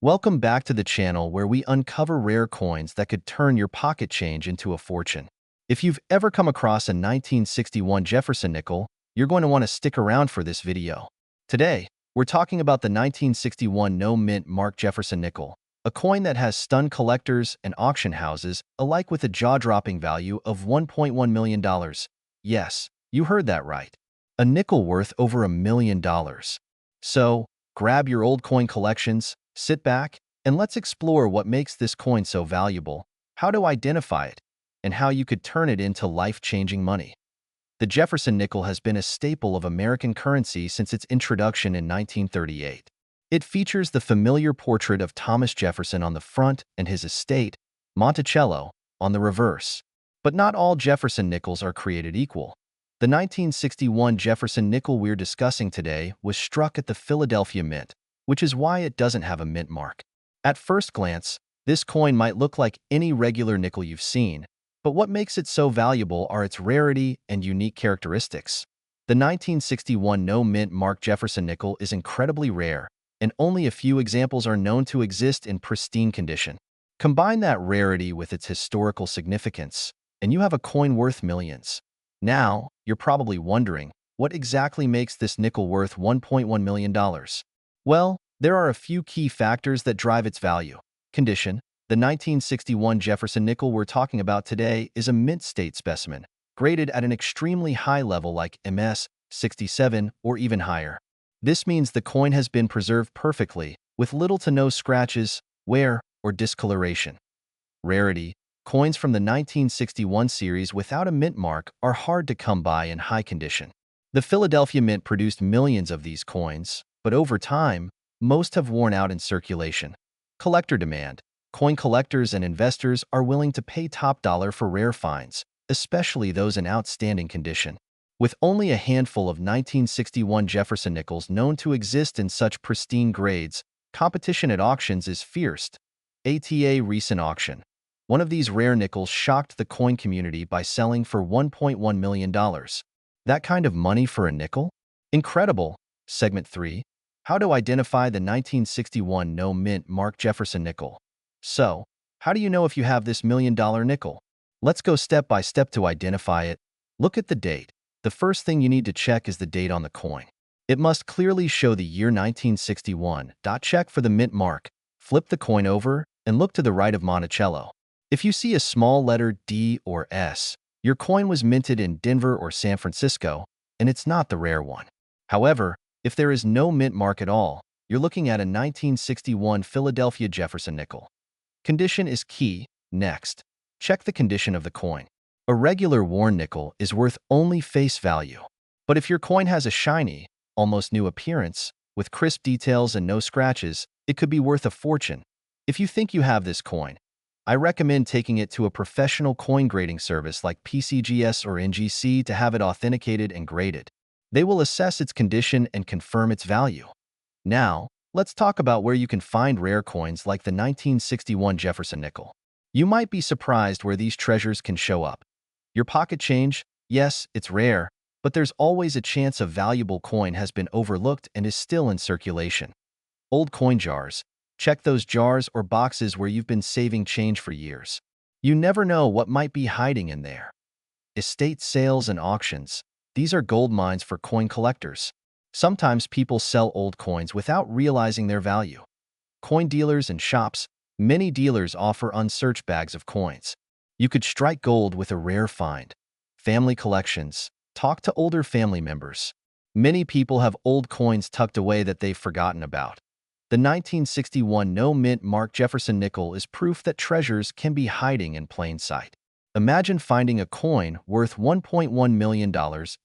Welcome back to the channel where we uncover rare coins that could turn your pocket change into a fortune. If you've ever come across a 1961 Jefferson nickel, you're going to want to stick around for this video. Today, we're talking about the 1961 no-mint mark Jefferson nickel, a coin that has stunned collectors and auction houses alike with a jaw-dropping value of $1.1 million. Yes, you heard that right. A nickel worth over $1 million. So, grab your old coin collections, sit back, and let's explore what makes this coin so valuable, how to identify it, and how you could turn it into life-changing money. The Jefferson nickel has been a staple of American currency since its introduction in 1938. It features the familiar portrait of Thomas Jefferson on the front and his estate, Monticello, on the reverse. But not all Jefferson nickels are created equal. The 1961 Jefferson nickel we're discussing today was struck at the Philadelphia Mint, which is why it doesn't have a mint mark. At first glance, this coin might look like any regular nickel you've seen, but what makes it so valuable are its rarity and unique characteristics. The 1961 no-mint mark Jefferson nickel is incredibly rare, and only a few examples are known to exist in pristine condition. Combine that rarity with its historical significance, and you have a coin worth millions. Now, you're probably wondering, what exactly makes this nickel worth $1.1 million? Well, there are a few key factors that drive its value. Condition. The 1961 Jefferson nickel we're talking about today is a mint state specimen, graded at an extremely high level like MS 67 or even higher. This means the coin has been preserved perfectly, with little to no scratches, wear, or discoloration. Rarity. Coins from the 1961 series without a mint mark are hard to come by in high condition. The Philadelphia Mint produced millions of these coins, but over time, most have worn out in circulation. Collector demand. Coin collectors and investors are willing to pay top dollar for rare finds, especially those in outstanding condition. With only a handful of 1961 Jefferson nickels known to exist in such pristine grades, competition at auctions is fierce. ATA recent auction. One of these rare nickels shocked the coin community by selling for $1.1 million. That kind of money for a nickel? Incredible. Segment 3. How to identify the 1961 no-mint mark Jefferson nickel. So, how do you know if you have this $1 million nickel? Let's go step by step to identify it. Look at the date. The first thing you need to check is the date on the coin. It must clearly show the year 1961. Check for the mint mark. Flip the coin over and look to the right of Monticello. If you see a small letter D or S, your coin was minted in Denver or San Francisco, and it's not the rare one. However, if there is no mint mark at all, you're looking at a 1961 Philadelphia Jefferson nickel. Condition is key. Next, check the condition of the coin. A regular worn nickel is worth only face value. But if your coin has a shiny, almost new appearance, with crisp details and no scratches, it could be worth a fortune. If you think you have this coin, I recommend taking it to a professional coin grading service like PCGS or NGC to have it authenticated and graded. They will assess its condition and confirm its value. Now, let's talk about where you can find rare coins like the 1961 Jefferson nickel. You might be surprised where these treasures can show up. Your pocket change? Yes, it's rare, but there's always a chance a valuable coin has been overlooked and is still in circulation. Old coin jars. Check those jars or boxes where you've been saving change for years. You never know what might be hiding in there. Estate sales and auctions. These are gold mines for coin collectors. Sometimes people sell old coins without realizing their value. Coin dealers and shops. Many dealers offer unsearched bags of coins. You could strike gold with a rare find. Family collections. Talk to older family members. Many people have old coins tucked away that they've forgotten about. The 1961 no-mint mark Jefferson nickel is proof that treasures can be hiding in plain sight. Imagine finding a coin worth $1.1 million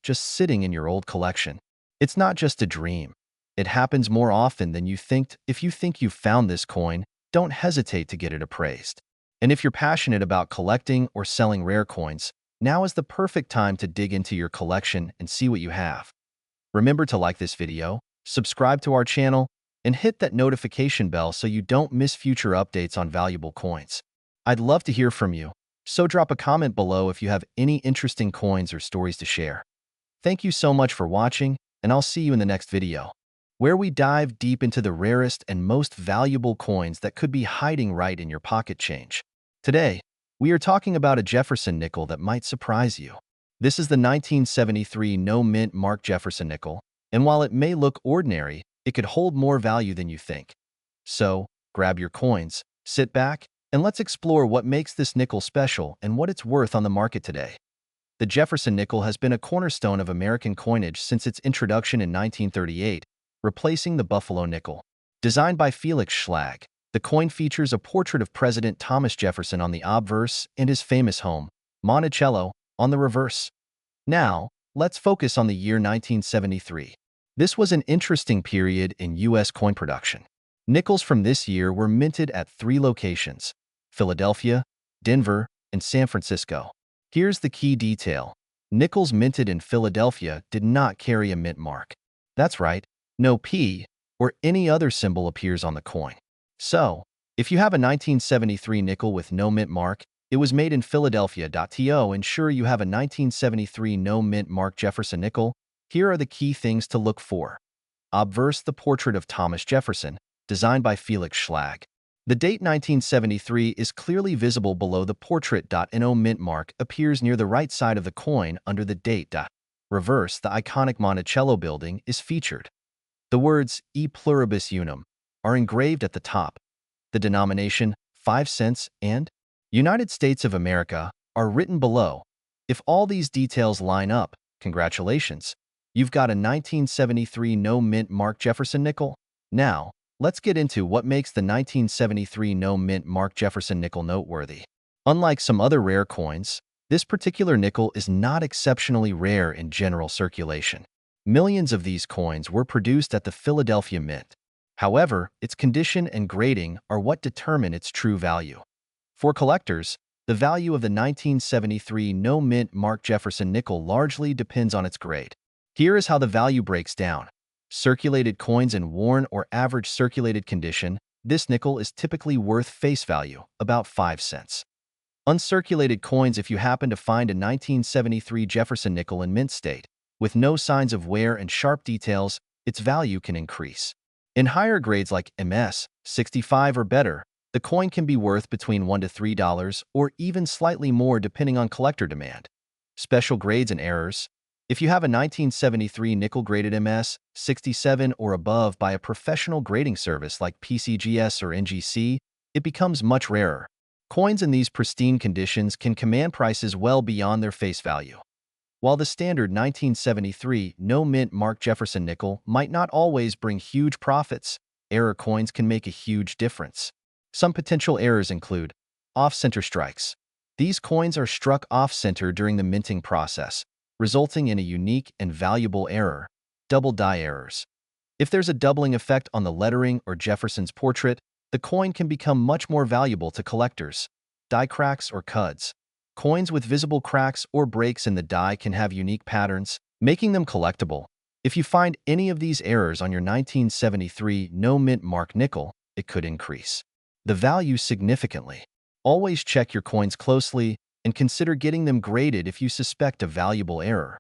just sitting in your old collection. It's not just a dream. It happens more often than you think. If you think you've found this coin, don't hesitate to get it appraised. And if you're passionate about collecting or selling rare coins, now is the perfect time to dig into your collection and see what you have. Remember to like this video, subscribe to our channel, and hit that notification bell so you don't miss future updates on valuable coins. I'd love to hear from you, so drop a comment below if you have any interesting coins or stories to share. Thank you so much for watching, and I'll see you in the next video. where we dive deep into the rarest and most valuable coins that could be hiding right in your pocket change. Today, we are talking about a Jefferson nickel that might surprise you. This is the 1973 no-mint mark Jefferson nickel, and while it may look ordinary, it could hold more value than you think. So, grab your coins, sit back, and let's explore what makes this nickel special and what it's worth on the market today. The Jefferson nickel has been a cornerstone of American coinage since its introduction in 1938, replacing the Buffalo nickel. Designed by Felix Schlag, the coin features a portrait of President Thomas Jefferson on the obverse and his famous home, Monticello, on the reverse. Now, let's focus on the year 1973. This was an interesting period in U.S. coin production. Nickels from this year were minted at 3 locations: Philadelphia, Denver, and San Francisco. Here's the key detail. Nickels minted in Philadelphia did not carry a mint mark. That's right, no P or any other symbol appears on the coin. So, if you have a 1973 nickel with no mint mark, it was made in Philadelphia. To ensure you have a 1973 no mint mark Jefferson nickel, here are the key things to look for. Obverse, the portrait of Thomas Jefferson, designed by Felix Schlag. The date 1973 is clearly visible below the portrait. No mint mark appears near the right side of the coin under the date. Reverse, the iconic Monticello building is featured. The words E pluribus unum are engraved at the top. The denomination 5 cents and United States of America are written below. If all these details line up, congratulations, you've got a 1973 no mint mark Jefferson nickel. Now, let's get into what makes the 1973 no mint mark Jefferson nickel noteworthy. Unlike some other rare coins, this particular nickel is not exceptionally rare in general circulation. Millions of these coins were produced at the Philadelphia Mint. However, its condition and grading are what determine its true value. For collectors, the value of the 1973 no mint mark Jefferson nickel largely depends on its grade. Here is how the value breaks down. Circulated coins in worn or average circulated condition, this nickel is typically worth face value, about 5 cents. Uncirculated coins, if you happen to find a 1973 Jefferson nickel in mint state, with no signs of wear and sharp details, its value can increase. In higher grades like MS 65 or better, the coin can be worth between $1 to $3 or even slightly more depending on collector demand. Special grades and errors. If you have a 1973 nickel graded MS 67 or above by a professional grading service like PCGS or NGC, it becomes much rarer. Coins in these pristine conditions can command prices well beyond their face value. While the standard 1973 no mint mark Jefferson nickel might not always bring huge profits, error coins can make a huge difference. Some potential errors include off-center strikes. These coins are struck off-center during the minting process, resulting in a unique and valuable error. Double die errors. If there's a doubling effect on the lettering or Jefferson's portrait, the coin can become much more valuable to collectors. Die cracks or cuds. Coins with visible cracks or breaks in the die can have unique patterns, making them collectible. If you find any of these errors on your 1973 no mint mark nickel, it could increase the value significantly. Always check your coins closely and consider getting them graded if you suspect a valuable error.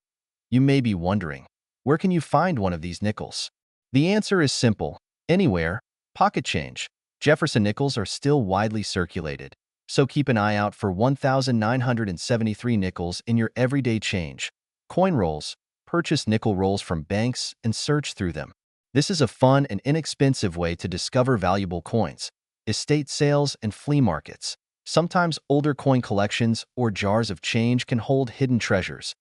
You may be wondering, where can you find one of these nickels? The answer is simple: anywhere. Pocket change. Jefferson nickels are still widely circulated, so keep an eye out for 1,973 nickels in your everyday change. Coin rolls. Purchase nickel rolls from banks and search through them. This is a fun and inexpensive way to discover valuable coins. Estate sales and flea markets. Sometimes older coin collections or jars of change can hold hidden treasures.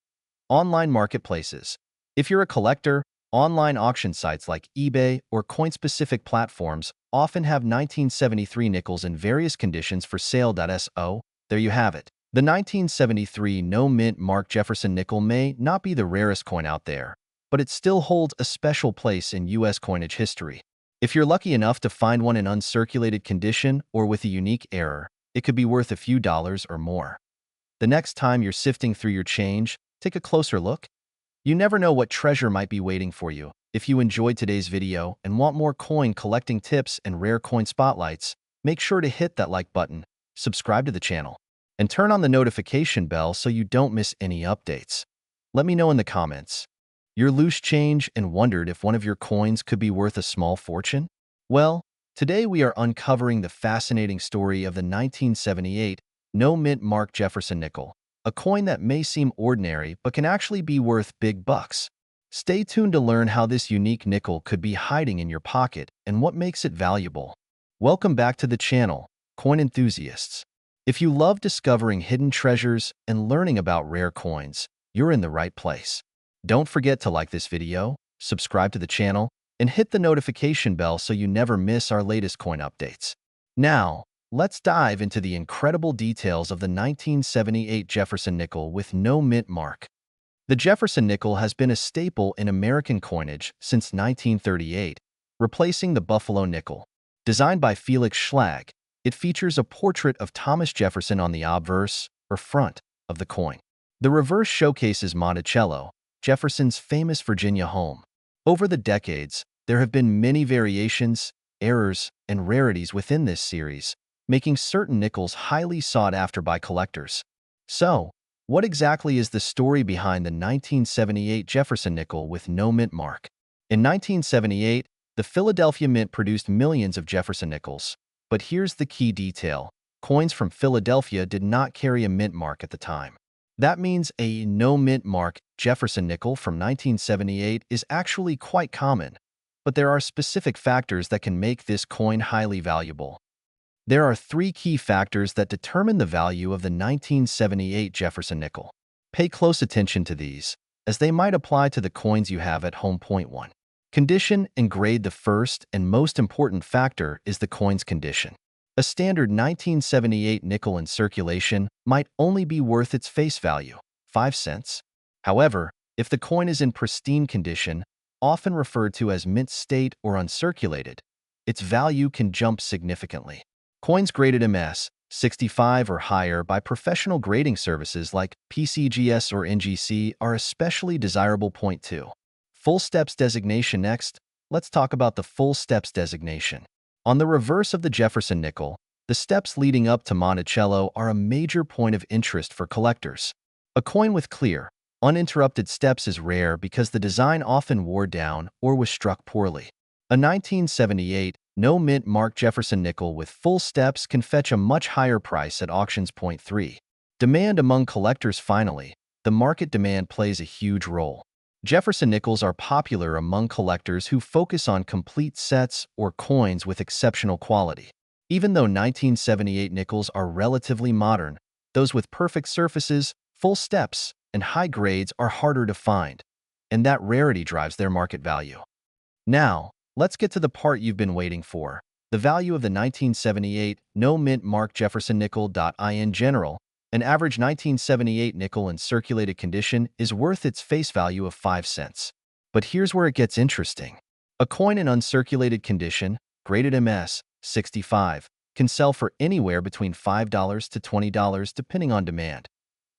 Online marketplaces. If you're a collector, online auction sites like eBay or coin-specific platforms often have 1973 nickels in various conditions for sale. So, there you have it. The 1973 no mint mark Jefferson nickel may not be the rarest coin out there, but it still holds a special place in U.S. coinage history. If you're lucky enough to find one in uncirculated condition or with a unique error, it could be worth a few dollars or more. The next time you're sifting through your change, take a closer look. You never know what treasure might be waiting for you. If you enjoyed today's video and want more coin collecting tips and rare coin spotlights, make sure to hit that like button, subscribe to the channel, and turn on the notification bell so you don't miss any updates. Let me know in the comments. Your loose change and wondered if one of your coins could be worth a small fortune? Well, today we are uncovering the fascinating story of the 1978 no-mint mark Jefferson nickel, a coin that may seem ordinary but can actually be worth big bucks. Stay tuned to learn how this unique nickel could be hiding in your pocket and what makes it valuable. Welcome back to the channel, coin enthusiasts. If you love discovering hidden treasures and learning about rare coins, you're in the right place. Don't forget to like this video, subscribe to the channel, and hit the notification bell so you never miss our latest coin updates. Now, let's dive into the incredible details of the 1978 Jefferson nickel with no mint mark. The Jefferson nickel has been a staple in American coinage since 1938, replacing the Buffalo nickel. Designed by Felix Schlag, it features a portrait of Thomas Jefferson on the obverse, or front, of the coin. The reverse showcases Monticello, Jefferson's famous Virginia home. Over the decades, there have been many variations, errors, and rarities within this series, making certain nickels highly sought after by collectors. So, what exactly is the story behind the 1978 Jefferson nickel with no mint mark? In 1978, the Philadelphia Mint produced millions of Jefferson nickels. But here's the key detail. Coins from Philadelphia did not carry a mint mark at the time. That means a no-mint mark Jefferson nickel from 1978 is actually quite common, but there are specific factors that can make this coin highly valuable. There are three key factors that determine the value of the 1978 Jefferson nickel. Pay close attention to these, as they might apply to the coins you have at home. Point 1. Condition and grade. The first and most important factor is the coin's condition. A standard 1978 nickel in circulation might only be worth its face value, 5 cents. However, if the coin is in pristine condition, often referred to as mint state or uncirculated, its value can jump significantly. Coins graded MS 65 or higher by professional grading services like PCGS or NGC are especially desirable. Point 2. Full steps designation. Next, let's talk about the full steps designation. On the reverse of the Jefferson nickel, the steps leading up to Monticello are a major point of interest for collectors. A coin with clear, uninterrupted steps is rare because the design often wore down or was struck poorly. A 1978 no-mint mark Jefferson nickel with full steps can fetch a much higher price at auctions. Point 3. Demand among collectors. Finally, the market demand plays a huge role. Jefferson nickels are popular among collectors who focus on complete sets or coins with exceptional quality. Even though 1978 nickels are relatively modern, those with perfect surfaces, full steps, and high grades are harder to find, and that rarity drives their market value. Now, let's get to the part you've been waiting for, the value of the 1978 no-mint mark Jefferson nickel. In general, an average 1978 nickel in circulated condition is worth its face value of 5 cents. But here's where it gets interesting. A coin in uncirculated condition, graded MS 65, can sell for anywhere between $5 to $20 depending on demand.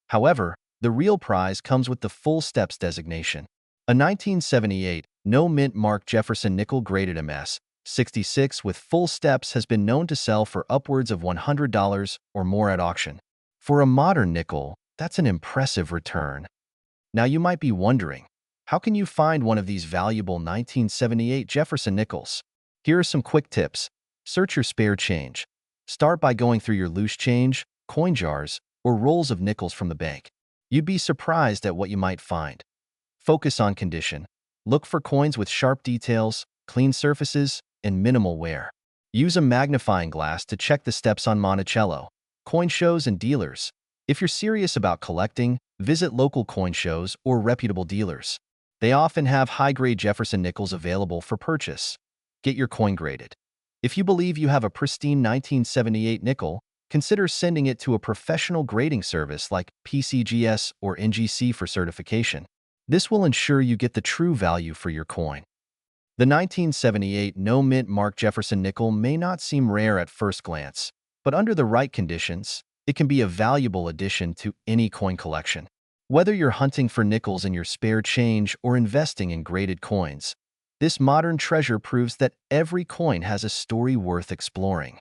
However, the real prize comes with the full steps designation. A 1978 no-mint mark Jefferson nickel graded MS 66 with full steps has been known to sell for upwards of $100 or more at auction. For a modern nickel, that's an impressive return. Now you might be wondering, how can you find one of these valuable 1978 Jefferson nickels? Here are some quick tips. Search your spare change. Start by going through your loose change, coin jars, or rolls of nickels from the bank. You'd be surprised at what you might find. Focus on condition. Look for coins with sharp details, clean surfaces, and minimal wear. Use a magnifying glass to check the steps on Monticello, coin shows, and dealers. If you're serious about collecting, visit local coin shows or reputable dealers. They often have high-grade Jefferson nickels available for purchase. Get your coin graded. If you believe you have a pristine 1978 nickel, consider sending it to a professional grading service like PCGS or NGC for certification. This will ensure you get the true value for your coin. The 1978 no-mint mark Jefferson nickel may not seem rare at first glance, but under the right conditions, it can be a valuable addition to any coin collection. Whether you're hunting for nickels in your spare change or investing in graded coins, this modern treasure proves that every coin has a story worth exploring.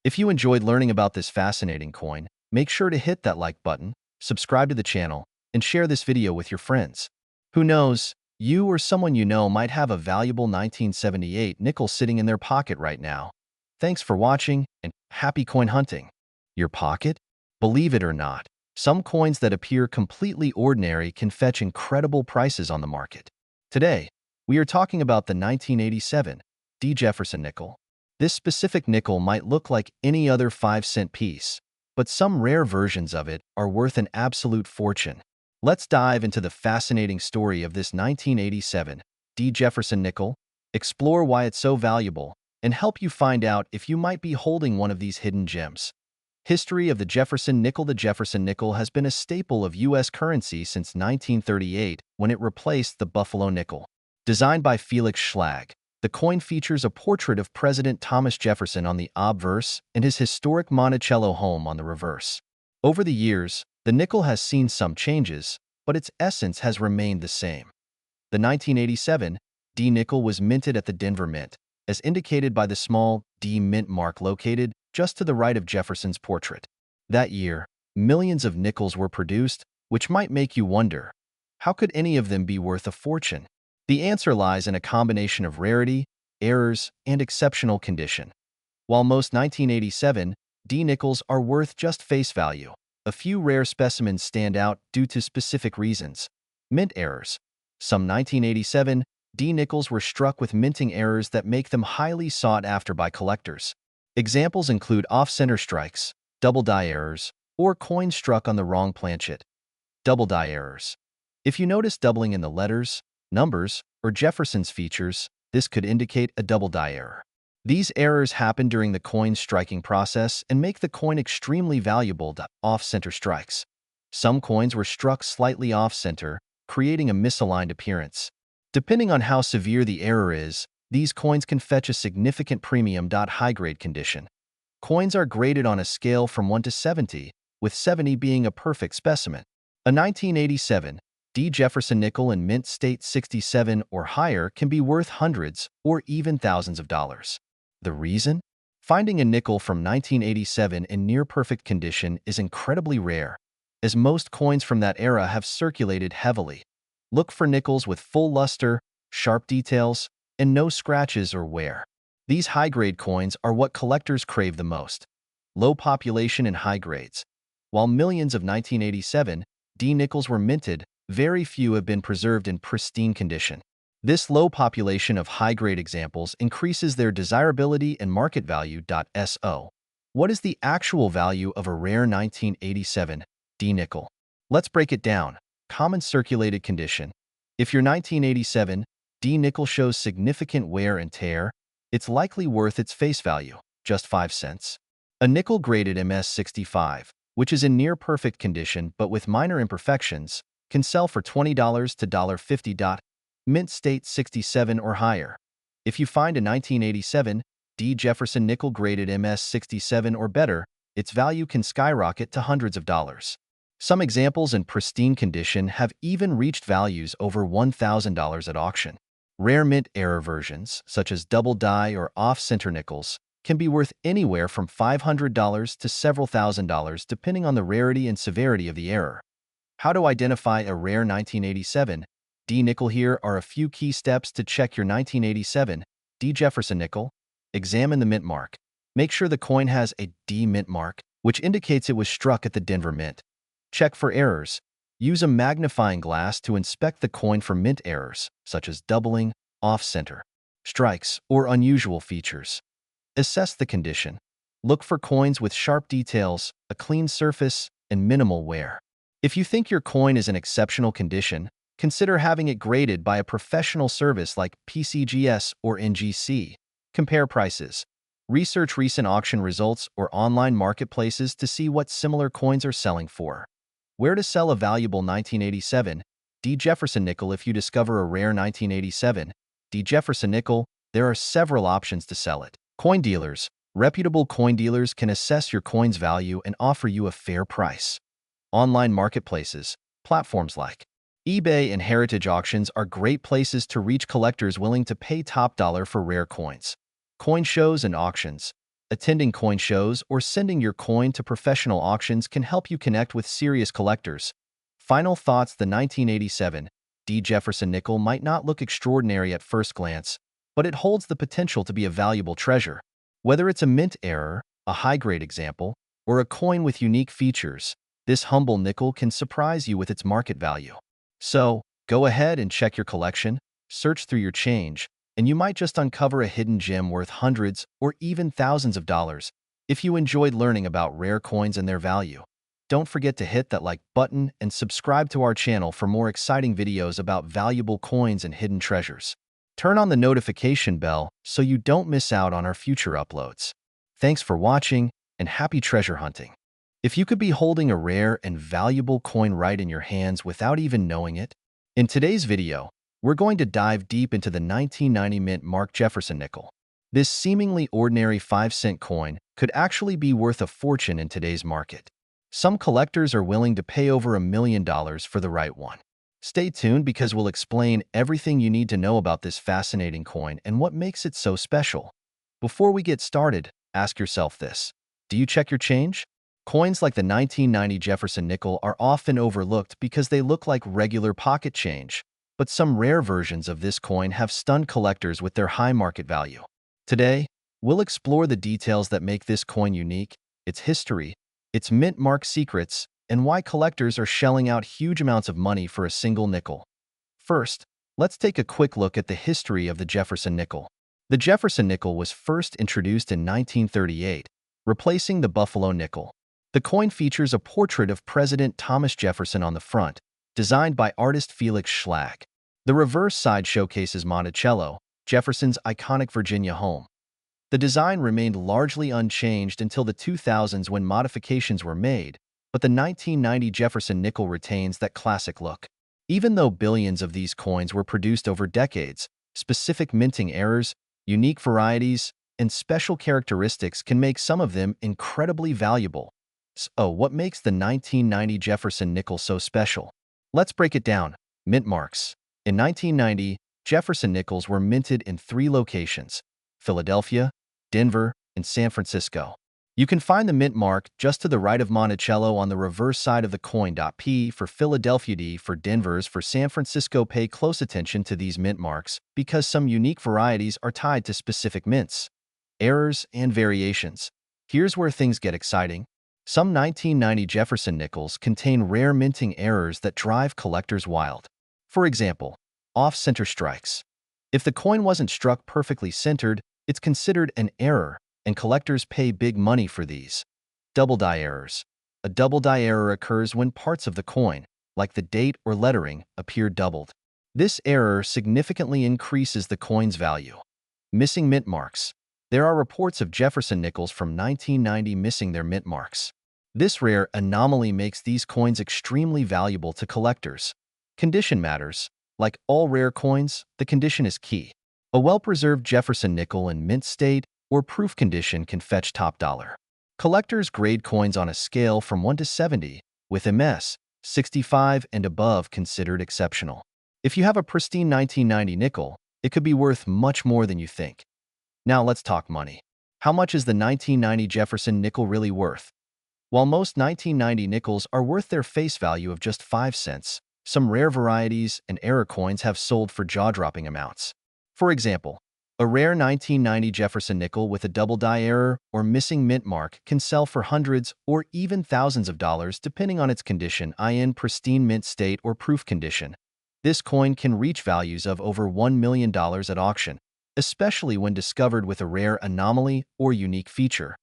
If you enjoyed learning about this fascinating coin, make sure to hit that like button, subscribe to the channel, and share this video with your friends. Who knows, You or someone you know might have a valuable 1978 nickel sitting in their pocket right now. Thanks for watching and happy coin hunting. Your pocket? Believe it or not, some coins that appear completely ordinary can fetch incredible prices on the market. Today, we are talking about the 1987 P Jefferson nickel. This specific nickel might look like any other 5-cent piece, but some rare versions of it are worth an absolute fortune. Let's dive into the fascinating story of this 1987 P Jefferson nickel, explore why it's so valuable, and help you find out if you might be holding one of these hidden gems. History of the Jefferson nickel. The Jefferson nickel has been a staple of U.S. currency since 1938 when it replaced the Buffalo nickel. Designed by Felix Schlag, the coin features a portrait of President Thomas Jefferson on the obverse and his historic Monticello home on the reverse. Over the years, the nickel has seen some changes, but its essence has remained the same. The 1987 D nickel was minted at the Denver Mint, as indicated by the small D mint mark located just to the right of Jefferson's portrait. That year, millions of nickels were produced, which might make you wonder, how could any of them be worth a fortune? The answer lies in a combination of rarity, errors, and exceptional condition. While most 1987 D nickels are worth just face value, a few rare specimens stand out due to specific reasons. Mint errors. Some 1987 D nickels were struck with minting errors that make them highly sought after by collectors. Examples include off-center strikes, double die errors, or coins struck on the wrong planchet. Double die errors. If you notice doubling in the letters, numbers, or Jefferson's features, this could indicate a double die error. These errors happen during the coin's striking process and make the coin extremely valuable to off-center strikes. Some coins were struck slightly off-center, creating a misaligned appearance. Depending on how severe the error is, these coins can fetch a significant premium. High-grade condition. Coins are graded on a scale from 1 to 70, with 70 being a perfect specimen. A 1987 P Jefferson nickel in mint state 67 or higher can be worth hundreds or even thousands of dollars. The reason? Finding a nickel from 1987 in near-perfect condition is incredibly rare, as most coins from that era have circulated heavily. Look for nickels with full luster, sharp details, and no scratches or wear. These high-grade coins are what collectors crave the most. Low population in high grades. While millions of 1987 D nickels were minted, very few have been preserved in pristine condition. This low population of high-grade examples increases their desirability and market value. So, what is the actual value of a rare 1987 D nickel? Let's break it down. Common circulated condition. If your 1987 D nickel shows significant wear and tear, it's likely worth its face value, just 5 cents. A nickel graded MS65, which is in near-perfect condition but with minor imperfections, can sell for $20 to $50. Mint state 67 or higher. If you find a 1987 P Jefferson nickel graded MS67 or better, its value can skyrocket to hundreds of dollars. Some examples in pristine condition have even reached values over $1,000 at auction. Rare mint error versions, such as double die or off-center nickels, can be worth anywhere from $500 to several $1,000s depending on the rarity and severity of the error. How to identify a rare 1987 D nickel? Here are a few key steps to check your 1987 P Jefferson nickel. Examine the mint mark. Make sure the coin has a D mint mark, which indicates it was struck at the Denver Mint. Check for errors. Use a magnifying glass to inspect the coin for mint errors, such as doubling, off-center, strikes, or unusual features. Assess the condition. Look for coins with sharp details, a clean surface, and minimal wear. If you think your coin is in exceptional condition, consider having it graded by a professional service like PCGS or NGC. Compare prices. Research recent auction results or online marketplaces to see what similar coins are selling for. Where to sell a valuable 1987 P Jefferson nickel? If you discover a rare 1987 P Jefferson nickel, there are several options to sell it. Coin dealers. Reputable coin dealers can assess your coin's value and offer you a fair price. Online marketplaces. Platforms like eBay and Heritage Auctions are great places to reach collectors willing to pay top dollar for rare coins. Coin shows and auctions. Attending coin shows or sending your coin to professional auctions can help you connect with serious collectors. Final thoughts: the 1987 D Jefferson nickel might not look extraordinary at first glance, but it holds the potential to be a valuable treasure. Whether it's a mint error, a high-grade example, or a coin with unique features, this humble nickel can surprise you with its market value. So, go ahead and check your collection, search through your change, and you might just uncover a hidden gem worth hundreds or even thousands of dollars. If you enjoyed learning about rare coins and their value, don't forget to hit that like button and subscribe to our channel for more exciting videos about valuable coins and hidden treasures. Turn on the notification bell so you don't miss out on our future uploads. Thanks for watching, and happy treasure hunting. If you could be holding a rare and valuable coin right in your hands without even knowing it, in today's video, we're going to dive deep into the 1990 mint mark Jefferson nickel. This seemingly ordinary 5-cent coin could actually be worth a fortune in today's market. Some collectors are willing to pay over $1 million for the right one. Stay tuned because we'll explain everything you need to know about this fascinating coin and what makes it so special. Before we get started, ask yourself this: do you check your change? Coins like the 1990 Jefferson nickel are often overlooked because they look like regular pocket change, but some rare versions of this coin have stunned collectors with their high market value. Today, we'll explore the details that make this coin unique, its history, its mint mark secrets, and why collectors are shelling out huge amounts of money for a single nickel. First, let's take a quick look at the history of the Jefferson nickel. The Jefferson nickel was first introduced in 1938, replacing the Buffalo nickel. The coin features a portrait of President Thomas Jefferson on the front, designed by artist Felix Schlag. The reverse side showcases Monticello, Jefferson's iconic Virginia home. The design remained largely unchanged until the 2000s when modifications were made, but the 1990 Jefferson nickel retains that classic look. Even though billions of these coins were produced over decades, specific minting errors, unique varieties, and special characteristics can make some of them incredibly valuable. So, what makes the 1990 Jefferson nickel so special? Let's break it down. Mint marks. In 1990, Jefferson nickels were minted in 3 locations: Philadelphia, Denver, and San Francisco. You can find the mint mark just to the right of Monticello on the reverse side of the coin. P for Philadelphia, D for Denver's for San Francisco. Pay close attention to these mint marks because some unique varieties are tied to specific mints, errors, and variations. Here's where things get exciting. Some 1990 Jefferson nickels contain rare minting errors that drive collectors wild. For example, off-center strikes. If the coin wasn't struck perfectly centered, it's considered an error, and collectors pay big money for these. Double die errors. A double die error occurs when parts of the coin, like the date or lettering, appear doubled. This error significantly increases the coin's value. Missing mint marks. There are reports of Jefferson nickels from 1990 missing their mint marks. This rare anomaly makes these coins extremely valuable to collectors. Condition matters. Like all rare coins, the condition is key. A well-preserved Jefferson nickel in mint state or proof condition can fetch top dollar. Collectors grade coins on a scale from 1 to 70, with MS 65 and above considered exceptional. If you have a pristine 1990 nickel, it could be worth much more than you think. Now let's talk money. How much is the 1990 Jefferson nickel really worth? While most 1990 nickels are worth their face value of just 5 cents, some rare varieties and error coins have sold for jaw-dropping amounts. For example, a rare 1990 Jefferson nickel with a double die error or missing mint mark can sell for hundreds or even thousands of dollars depending on its condition, in pristine mint state or proof condition. This coin can reach values of over $1 million at auction, especially when discovered with a rare anomaly or unique feature.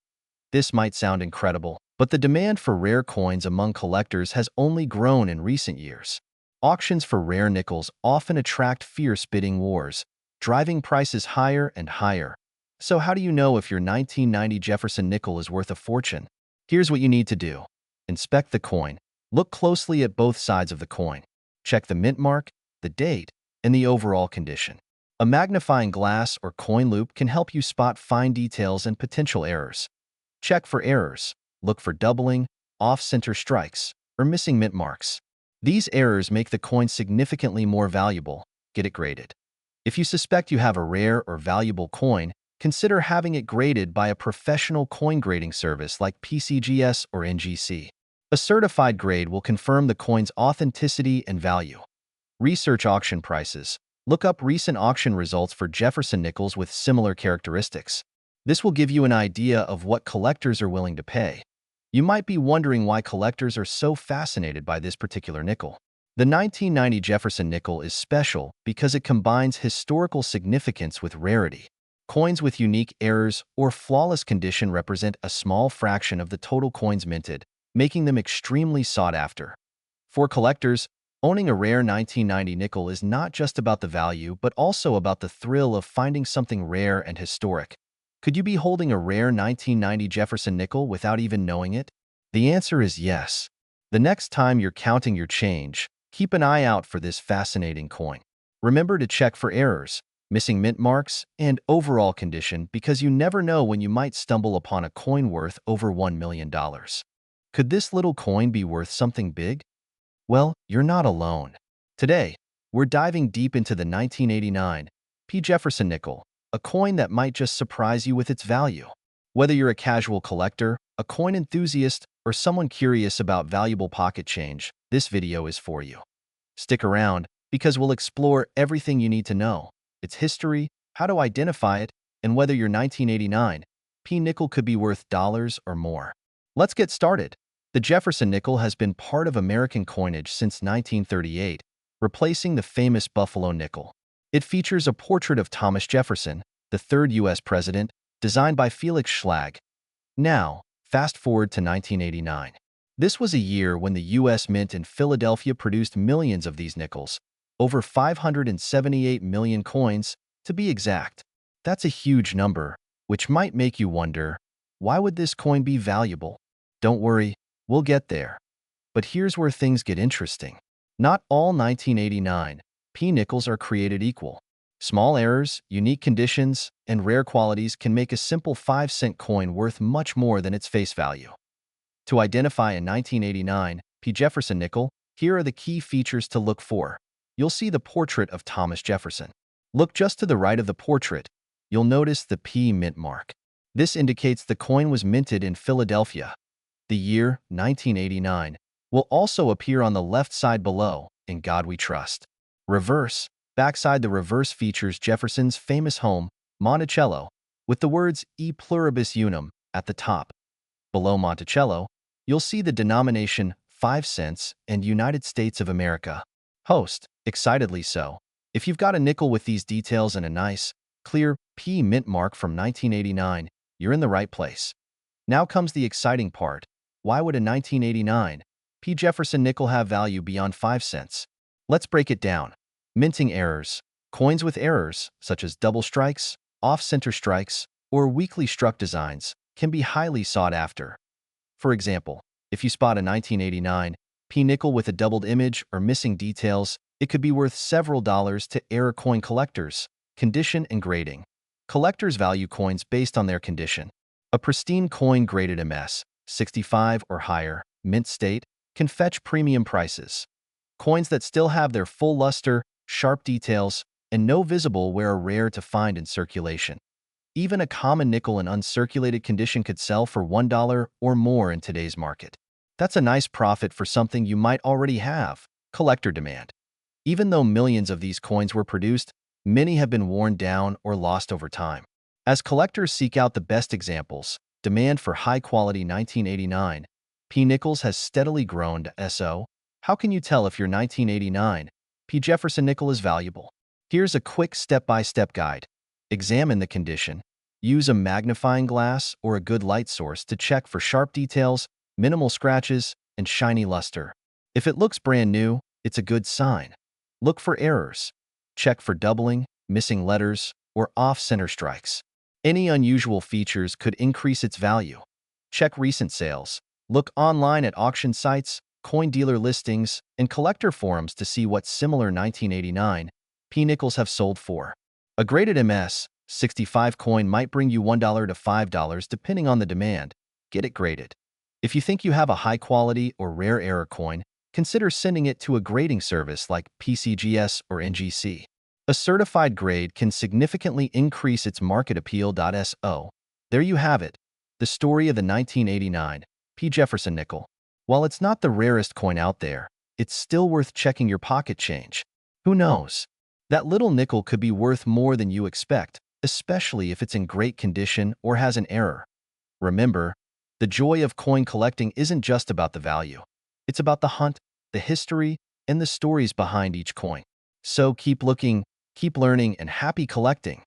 This might sound incredible, but the demand for rare coins among collectors has only grown in recent years. Auctions for rare nickels often attract fierce bidding wars, driving prices higher and higher. So how do you know if your 1990 Jefferson nickel is worth a fortune? Here's what you need to do. Inspect the coin. Look closely at both sides of the coin. Check the mint mark, the date, and the overall condition. A magnifying glass or coin loop can help you spot fine details and potential errors. Check for errors. Look for doubling, off-center strikes, or missing mint marks. These errors make the coin significantly more valuable. Get it graded. If you suspect you have a rare or valuable coin, consider having it graded by a professional coin grading service like PCGS or NGC. A certified grade will confirm the coin's authenticity and value. Research auction prices. Look up recent auction results for Jefferson nickels with similar characteristics. This will give you an idea of what collectors are willing to pay. You might be wondering why collectors are so fascinated by this particular nickel. The 1990 Jefferson nickel is special because it combines historical significance with rarity. Coins with unique errors or flawless condition represent a small fraction of the total coins minted, making them extremely sought after. For collectors, owning a rare 1990 nickel is not just about the value, but also about the thrill of finding something rare and historic. Could you be holding a rare 1990 Jefferson nickel without even knowing it? The answer is yes. The next time you're counting your change, keep an eye out for this fascinating coin. Remember to check for errors, missing mint marks, and overall condition because you never know when you might stumble upon a coin worth over $1 million. Could this little coin be worth something big? Well, you're not alone. Today, we're diving deep into the 1989 P Jefferson nickel, a coin that might just surprise you with its value. Whether you're a casual collector, a coin enthusiast, or someone curious about valuable pocket change, this video is for you. Stick around because we'll explore everything you need to know: its history, how to identify it, and whether your 1989 P nickel could be worth dollars or more. Let's get started. The Jefferson nickel has been part of American coinage since 1938, replacing the famous Buffalo nickel. It features a portrait of Thomas Jefferson, the third U.S. president, designed by Felix Schlag. Now, fast forward to 1989. This was a year when the U.S. Mint in Philadelphia produced millions of these nickels, over 578 million coins, to be exact. That's a huge number, which might make you wonder, why would this coin be valuable? Don't worry, we'll get there. But here's where things get interesting. Not all 1989 P nickels are created equal. Small errors, unique conditions, and rare qualities can make a simple 5-cent coin worth much more than its face value. To identify a 1989 P Jefferson nickel, here are the key features to look for. You'll see the portrait of Thomas Jefferson. Look just to the right of the portrait. You'll notice the P mint mark. This indicates the coin was minted in Philadelphia. The year, 1989, will also appear on the left side below, "In God We Trust." Reverse. Backside the reverse features Jefferson's famous home, Monticello, with the words E pluribus unum at the top. Below Monticello, you'll see the denomination 5 cents and United States of America. Host, excitedly so. If you've got a nickel with these details and a nice, clear P mint mark from 1989, you're in the right place. Now comes the exciting part. Why would a 1989 P Jefferson nickel have value beyond 5 cents? Let's break it down. Minting errors. Coins with errors, such as double strikes, off-center strikes, or weakly struck designs, can be highly sought after. For example, if you spot a 1989 P nickel with a doubled image or missing details, it could be worth several dollars to error coin collectors. Condition and grading. Collectors value coins based on their condition. A pristine coin graded MS, 65 or higher, mint state, can fetch premium prices. Coins that still have their full luster, sharp details, and no visible wear are rare to find in circulation. Even a common nickel in uncirculated condition could sell for $1 or more in today's market. That's a nice profit for something you might already have. Collector demand. Even though millions of these coins were produced, many have been worn down or lost over time. As collectors seek out the best examples, demand for high-quality 1989 P nickels has steadily grown to SO. How can you tell if your 1989 P Jefferson nickel is valuable? Here's a quick step-by-step guide. Examine the condition. Use a magnifying glass or a good light source to check for sharp details, minimal scratches, and shiny luster. If it looks brand new, it's a good sign. Look for errors. Check for doubling, missing letters, or off-center strikes. Any unusual features could increase its value. Check recent sales. Look online at auction sites, coin dealer listings, and collector forums to see what similar 1989 P nickels have sold for. A graded MS 65 coin might bring you $1 to $5 depending on the demand. Get it graded. If you think you have a high-quality or rare error coin, consider sending it to a grading service like PCGS or NGC. A certified grade can significantly increase its market appeal. So, there you have it, the story of the 1989 P Jefferson nickel. While it's not the rarest coin out there, it's still worth checking your pocket change. Who knows? That little nickel could be worth more than you expect, especially if it's in great condition or has an error. Remember, the joy of coin collecting isn't just about the value. It's about the hunt, the history, and the stories behind each coin. So keep looking, keep learning, and happy collecting.